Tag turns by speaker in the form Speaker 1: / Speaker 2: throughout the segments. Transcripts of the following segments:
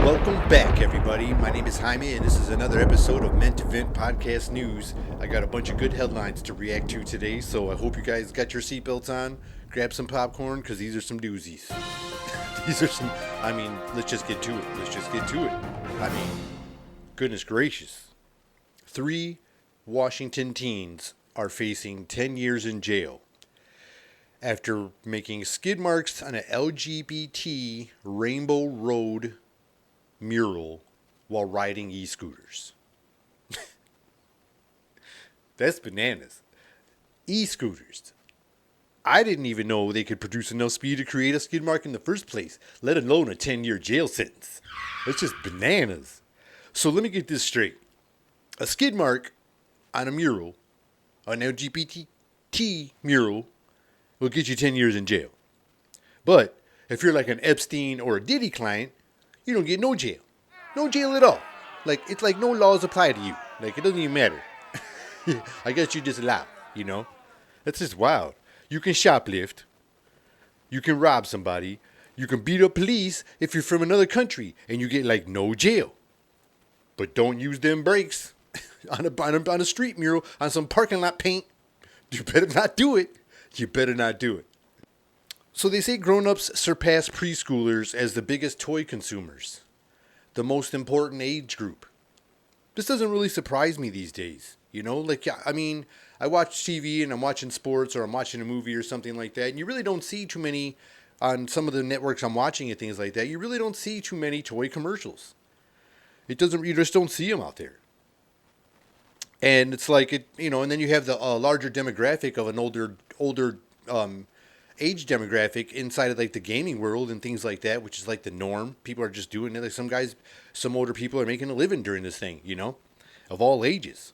Speaker 1: Welcome back, everybody. My name is Jaime, and this is another episode of Meant to Vent Podcast News. I got a bunch of good headlines to react to today, so I hope you guys got your seatbelts on, grab some popcorn, because these are some doozies. Let's just get to it. Goodness gracious. 3 Washington teens are facing 10 years in jail after making skid marks on an LGBT Rainbow Road mural while riding e-scooters. That's bananas. E-scooters. I didn't even know they could produce enough speed to create a skid mark in the first place, let alone a 10-year jail sentence. That's just bananas. So let me get this straight. A skid mark on a mural, an LGBT mural, will get you 10 years in jail. But if you're like an Epstein or a Diddy client, you don't get no jail. No jail at all. It's like no laws apply to you. It doesn't even matter. I guess you just allowed, That's just wild. You can shoplift. You can rob somebody. You can beat up police if you're from another country and you get no jail. But don't use them brakes on a street mural, on some parking lot paint. You better not do it. So they say grown-ups surpass preschoolers as the biggest toy consumers, the most important age group. This doesn't really surprise me these days, I watch TV and I'm watching sports or I'm watching a movie or something like that, and you really don't see too many, on some of the networks I'm watching and things like that, you really don't see too many toy commercials. You just don't see them out there. And it's and then you have the larger demographic of an older age demographic inside of the gaming world and things like that, which is the norm. People are just doing it. Some older people are making a living during this thing, of all ages.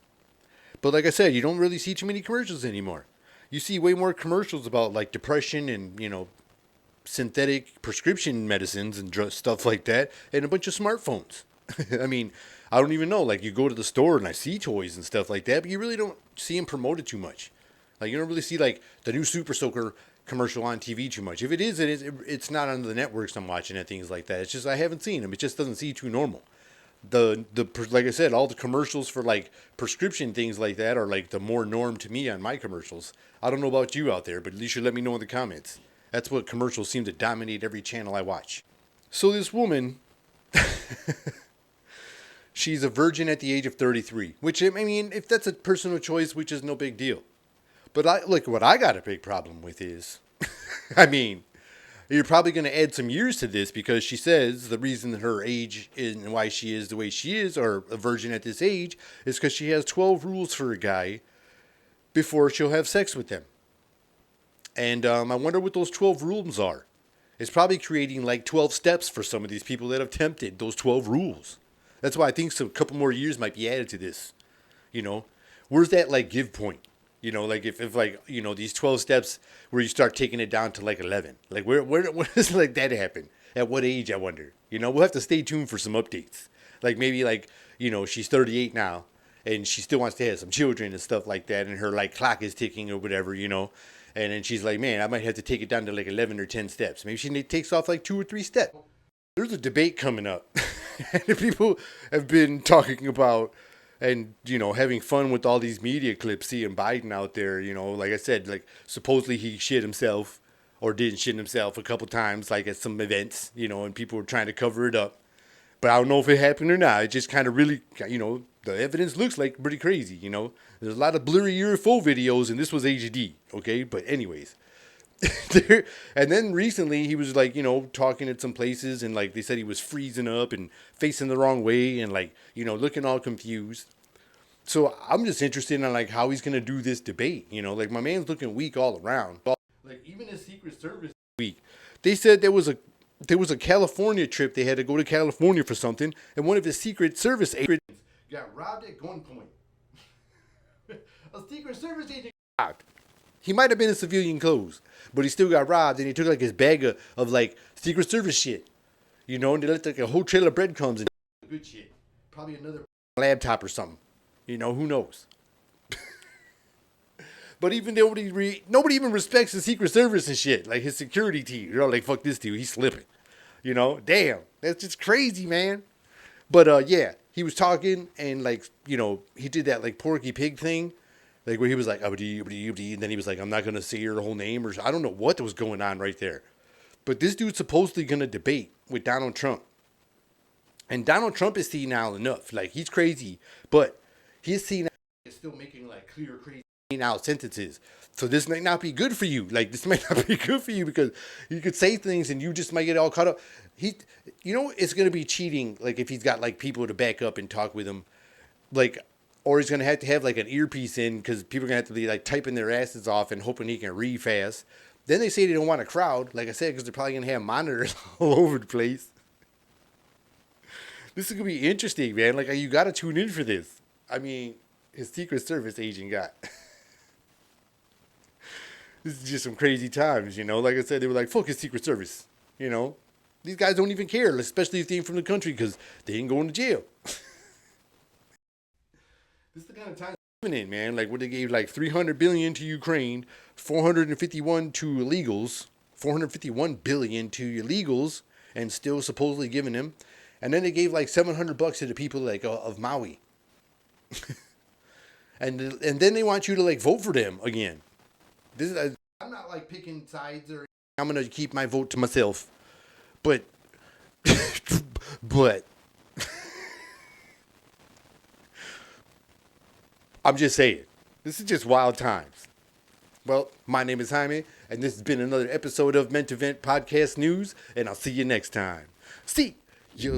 Speaker 1: But like I said, you don't really see too many commercials anymore. You see way more commercials about depression and, synthetic prescription medicines and stuff like that, and a bunch of smartphones. I don't even know. You go to the store and I see toys and stuff like that, but you really don't see them promoted too much. You don't really see the new Super Soaker commercial on TV too much. If it is, it's not on the networks I'm watching and things like that. It's just I haven't seen them. It just doesn't seem too normal. Like I said, all the commercials for prescription things like that are the more norm to me on my commercials. I don't know about you out there, but at least you let me know in the comments. That's what commercials seem to dominate every channel I watch. So this woman, she's a virgin at the age of 33, which, if that's a personal choice, which is no big deal. But what I got a big problem with is, you're probably going to add some years to this because she says the reason that her age is and why she is the way she is, or a virgin at this age, is because she has 12 rules for a guy before she'll have sex with him. And I wonder what those 12 rules are. It's probably creating 12 steps for some of these people that have tempted those 12 rules. That's why I think a couple more years might be added to this. Where's that give point? If these 12 steps where you start taking it down to 11. Where does that happen? At what age, I wonder? We'll have to stay tuned for some updates. Maybe she's 38 now and she still wants to have some children and stuff like that, and her clock is ticking or whatever, And then she's man, I might have to take it down to 11 or 10 steps. Maybe she takes off 2 or 3 steps. There's a debate coming up. And people have been talking about and, having fun with all these media clips, seeing Biden out there, like I said, supposedly he shit himself or didn't shit himself a couple times, at some events, and people were trying to cover it up. But I don't know if it happened or not. It just kind of really, the evidence looks pretty crazy, There's a lot of blurry UFO videos, and this was HD, okay? But anyways. And then recently he was talking at some places, and they said he was freezing up and facing the wrong way and looking all confused. So I'm just interested in how he's gonna do this debate. My man's looking weak all around. Even his Secret Service weak. They said there was a California trip. They had to go to California for something, and one of his Secret Service agents got robbed at gunpoint. A Secret Service agent got robbed. He might have been in civilian clothes, but he still got robbed, and he took his bag of Secret Service shit, and they left a whole trail of breadcrumbs and good shit. Probably another laptop or something, who knows? But even nobody even respects the Secret Service and shit, his security team. Fuck this dude, he's slipping, damn, That's just crazy, man. But yeah, he was talking and like he did that like Porky Pig thing, like where he was like abdi abdi abdi, and then he was like I'm not gonna say your whole name or I don't know what was going on right there. But this dude's supposedly gonna debate with Donald Trump, and Donald Trump is senile enough. Like he's crazy, but he's senile is still making like clear crazy senile sentences. So this might not be good for you. Like this might not be good for you because you could say things and you just might get all caught up. It's gonna be cheating. Like if he's got like people to back up and talk with him, like, or he's gonna have to have like an earpiece in because people are gonna have to be like typing their asses off and hoping he can read fast. Then they say they don't want a crowd, like I said, because they're probably gonna have monitors all over the place. This is gonna be interesting, man. Like you gotta tune in for this. I mean, his Secret Service agent got. This is just some crazy times, Like I said, they were like, fuck his Secret Service, These guys don't even care, especially if they ain't from the country, because they ain't going to jail. This is the kind of time we're living in, man. Like, what they gave, like, $300 billion to Ukraine, 451 to illegals, 451 billion to illegals, and still supposedly giving them. And then they gave, like, $700 to the people, like, of Maui. and then they want you to, like, vote for them again. I'm not like picking sides or I'm gonna keep my vote to myself, but I'm just saying this is just wild times. Well, my name is Jaime, and this has been another episode of Meant to Vent Podcast News, and I'll see you next time. See ya.